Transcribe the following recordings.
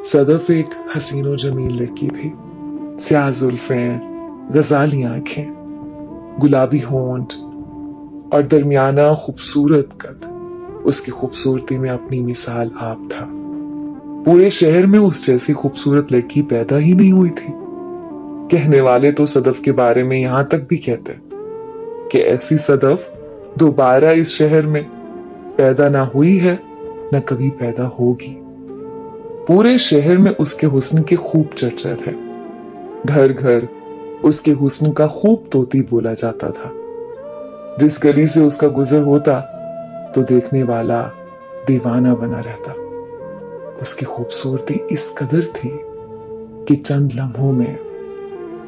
सदफ एक हसीन और जमील लड़की थी। स्याह जुल्फें, गजाली आंखें, गुलाबी होंठ और दरमियाना खूबसूरत कद उसकी खूबसूरती में अपनी मिसाल आप था। पूरे शहर में उस जैसी खूबसूरत लड़की पैदा ही नहीं हुई थी। कहने वाले तो सदफ के बारे में यहां तक भी कहते कि ऐसी सदफ दोबारा इस शहर में पैदा ना हुई है, न कभी पैदा होगी। पूरे शहर में उसके हुस्न की खूब चर्चा है। घर घर उसके हुस्न का खूब तोती बोला जाता था। जिस गली से उसका गुजर होता तो देखने वाला दीवाना बना रहता। उसकी खूबसूरती इस कदर थी कि चंद लम्हों में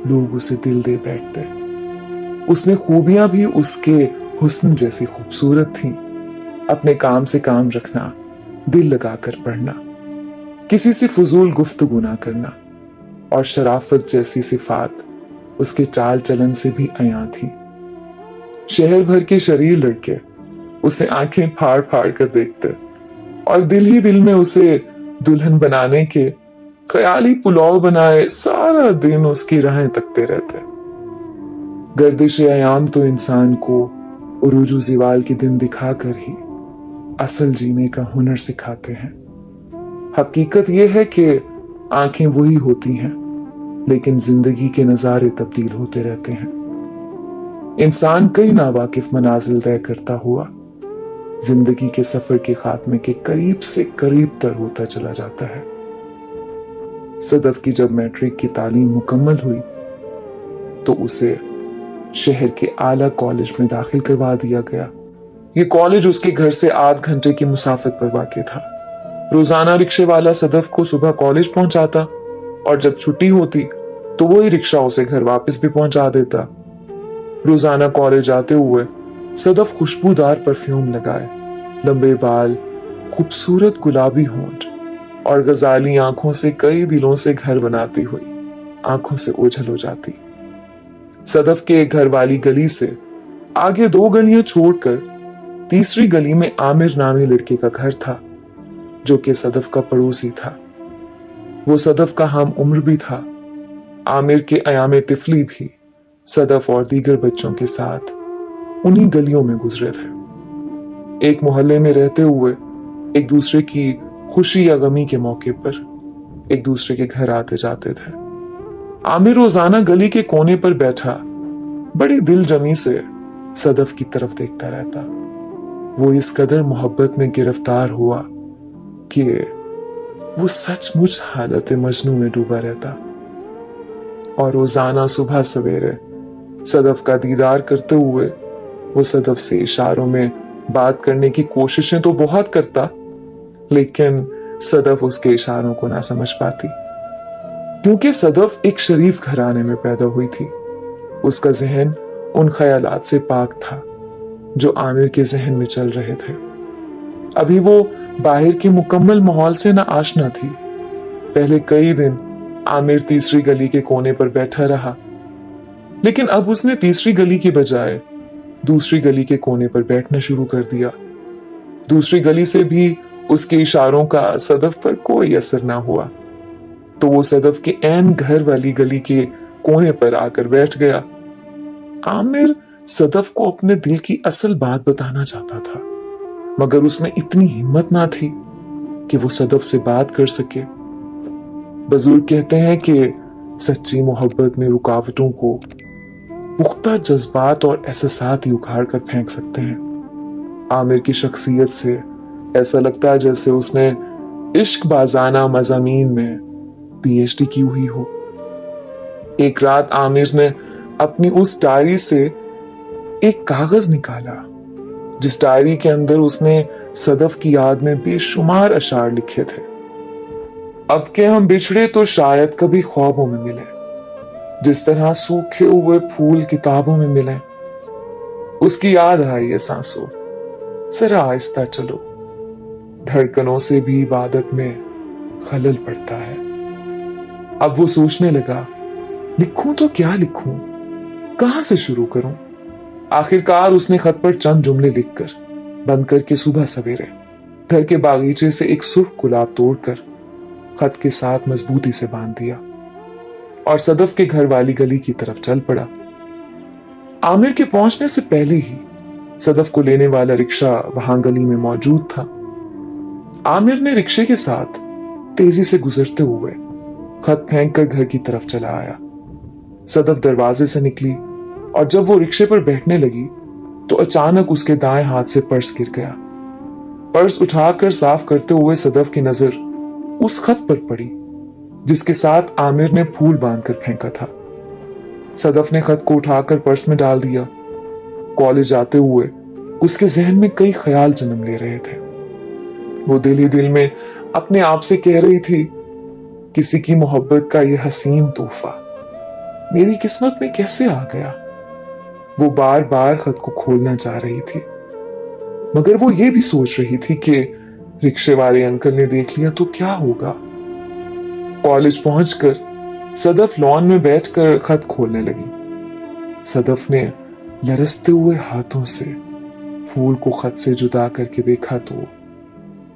लोग उसे दिल दे बैठते। उसमें खूबियां भी उसके हुस्न जैसी खूबसूरत थीं। अपने काम से काम रखना, दिल लगाकर पढ़ना, किसी से फजूल गुफ्तगू ना करना और शराफत जैसी सिफात उसके चाल चलन से भी अयां थी। शहर भर के शरीर लड़के उसे आंखें फाड़ फाड़ कर देखते और दिल ही दिल में उसे दुल्हन बनाने के ख्याली पुलाव बनाए सारा दिन उसकी राहें तकते रहते। गर्दिश अयाम तो इंसान को उरूजु ज़िवाल के दिन दिखाकर ही असल जीने का हुनर सिखाते हैं। हकीकत यह है कि आंखें वही होती हैं, लेकिन जिंदगी के नजारे तब्दील होते रहते हैं। इंसान कई नावाकिफ मनाजिल तय करता हुआ जिंदगी के सफर के खात्मे के करीब से करीब तर होता चला जाता है। सदफ की जब मैट्रिक की तालीम मुकम्मल हुई तो उसे शहर के आला कॉलेज में दाखिल करवा दिया गया। ये कॉलेज उसके घर से आध घंटे की मुसाफत पर वाक़ था। रोजाना रिक्शे वाला सदफ को सुबह कॉलेज पहुंचाता और जब छुट्टी होती तो वही रिक्शा उसे घर वापस भी पहुंचा देता। रोजाना कॉलेज आते हुए सदफ खुशबूदार परफ्यूम लगाए, लंबे बाल, खूबसूरत गुलाबी होंठ और गजाली आंखों से कई दिलों से घर बनाती हुई आंखों से ओझल हो जाती। सदफ के घर वाली गली से आगे 2 गलियां छोड़कर तीसरी गली में आमिर नामी लड़के का घर था, जो कि सदफ का पड़ोसी था। वो सदफ का हम उम्र भी था। आमिर के अयाम तिफली भी सदफ और दीगर बच्चों के साथ उन्हीं गलियों में गुजरे थे। एक मोहल्ले में रहते हुए एक दूसरे की खुशी या गमी के मौके पर एक दूसरे के घर आते जाते थे। आमिर रोजाना गली के कोने पर बैठा बड़ी दिल जमी से सदफ की तरफ देखता रहता। वो इस कदर मोहब्बत में गिरफ्तार हुआ कि वो सचमुच हालत मजनू में डूबा रहता और रोजाना सुबह सवेरे सदफ का दीदार करते हुए वो सदफ से इशारों में बात करने की कोशिशें तो बहुत करता, लेकिन सदफ उसके इशारों को ना समझ पाती। क्योंकि सदफ एक शरीफ घराने में पैदा हुई थी। उसका जहन उन ख्यालात से पाक था जो आमिर के जहन में चल रहे थे। अभी वो बाहर के मुकम्मल माहौल से ना आशना थी। पहले कई दिन आमिर तीसरी गली के कोने पर बैठा रहा, लेकिन अब उसने तीसरी गली के बजाय दूसरी गली के कोने पर बैठना शुरू कर दिया। दूसरी गली से भी उसके इशारों का सदफ पर कोई असर ना हुआ, तो वो सदफ के ऐन घर वाली गली के कोने पर आकर बैठ गया। आमिर सदफ को अपने दिल की असल बात बताना चाहता था, मगर उसमें इतनी हिम्मत ना थी कि वो सदफ से बात कर सके। बुजुर्ग कहते हैं कि सच्ची मोहब्बत में रुकावटों को पुख्ता जज्बात और एहसासात ही उखाड़ कर फेंक सकते हैं। आमिर की शख्सियत से ऐसा लगता है जैसे उसने इश्क बाजाना मज़ामीन में पीएचडी की हुई हो। एक रात आमिर ने अपनी उस डायरी से एक कागज निकाला जिस डायरी के अंदर उसने सदफ की याद में बेशुमार अशार लिखे थे। अब के हम बिछड़े तो शायद कभी ख्वाबों में मिले, जिस तरह सूखे हुए फूल किताबों में मिले। उसकी याद आई है सांसों, जरा आहिस्ता चलो, धड़कनों से भी इबादत में खलल पड़ता है। अब वो सोचने लगा, लिखूं तो क्या लिखूं, कहां से शुरू करूं। आखिरकार उसने खत पर चंद जुमले लिखकर बंद करके सुबह सवेरे घर के बागीचे से एक सुर्ख गुलाब तोड़कर खत के साथ मजबूती से बांध दिया और सदफ के घर वाली गली की तरफ चल पड़ा। आमिर के पहुंचने से पहले ही सदफ को लेने वाला रिक्शा वहां गली में मौजूद था। आमिर ने रिक्शे के साथ तेजी से गुजरते हुए खत फेंक कर घर की तरफ चला आया। सदफ दरवाजे से निकली और जब वो रिक्शे पर बैठने लगी तो अचानक उसके दाएं हाथ से पर्स गिर गया। पर्स उठाकर साफ करते हुए सदफ की नजर उस खत पर पड़ी जिसके साथ आमिर ने फूल बांधकर फेंका था। सदफ ने खत को उठाकर पर्स में डाल दिया। कॉलेज आते हुए उसके जहन में कई ख्याल जन्म ले रहे थे। वो दिल ही दिल में अपने आप से कह रही थी, किसी की मोहब्बत का यह हसीन तोहफा मेरी किस्मत में कैसे आ गया। वो बार बार खत को खोलना चाह रही थी, मगर वो ये भी सोच रही थी कि रिक्शे वाले अंकल ने देख लिया तो क्या होगा। कॉलेज पहुंचकर सदफ लॉन में बैठकर खत खोलने लगी। सदफ ने लरसते हुए हाथों से फूल को खत से जुदा करके देखा तो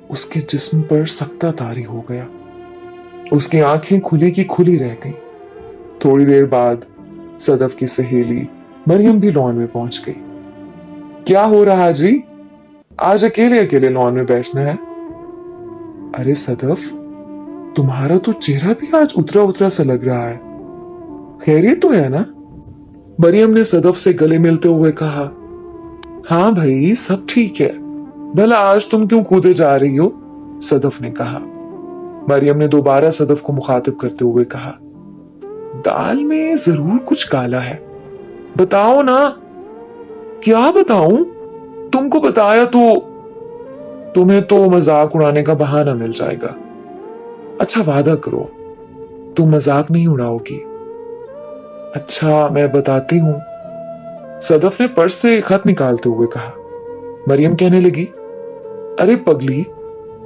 उसके जिस्म पर सख्ता तारी हो गया। उसकी आंखें खुली की खुली रह गईं। थोड़ी देर बाद सदफ की सहेली मरियम भी लॉन में पहुंच गई। क्या हो रहा जी? आज अकेले अकेले लॉन में बैठना है? अरे सदफ, तुम्हारा तो चेहरा भी आज उतरा उतरा सा लग रहा है। खैरियत तो है ना? मरियम ने सदफ से गले मिलते हुए कहा। हाँ भाई, सब ठीक है। भला आज तुम क्यों कूदे जा रही हो? सदफ ने कहा। मरियम ने दोबारा सदफ को मुखातिब करते हुए कहा, दाल में जरूर कुछ काला है, बताओ ना। क्या बताऊं? तुमको बताया तो तुम्हें तो मजाक उड़ाने का बहाना मिल जाएगा। अच्छा वादा करो, तुम मजाक नहीं उड़ाओगी। अच्छा मैं बताती हूं। सदफ ने पर्स से खत निकालते हुए कहा। मरियम कहने लगी, अरे पगली,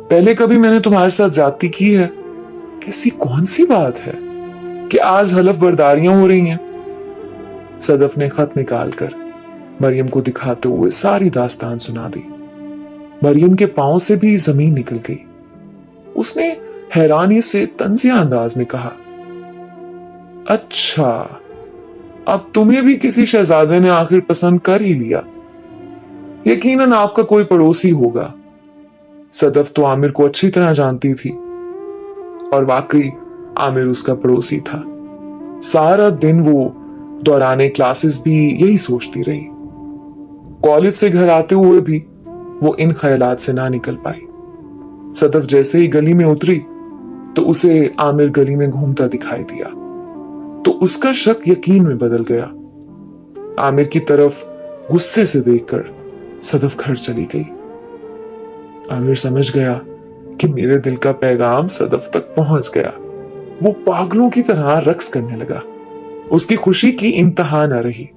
पहले कभी मैंने तुम्हारे साथ ज्यादती की है? ऐसी कौन सी बात है कि आज हलफ बर्दारियां हो रही हैं? सदफ ने खत निकालकर मरियम को दिखाते हुए सारी दास्तान सुना दी। मरियम के पांव से भी जमीन निकल गई। उसने हैरानी से तंजिया अंदाज में कहा, अच्छा, अब तुम्हें भी किसी शहजादे ने आखिर पसंद कर ही लिया। यकीनन आपका कोई पड़ोसी होगा। सदफ तो आमिर को अच्छी तरह जानती थी और वाकई आमिर उसका पड़ोसी था। सारा दिन वो दौराने क्लासेस भी यही सोचती रही। कॉलेज से घर आते हुए भी वो इन ख्यालात से ना निकल पाई। सदफ जैसे ही गली में उतरी तो उसे आमिर गली में घूमता दिखाई दिया तो उसका शक यकीन में बदल गया। आमिर की तरफ गुस्से से देखकर सदफ घर चली गई। आमिर समझ गया कि मेरे दिल का पैगाम सदफ तक पहुंच गया। वो पागलों की तरह रक्स करने लगा। उसकी खुशी की इंतहा न रही।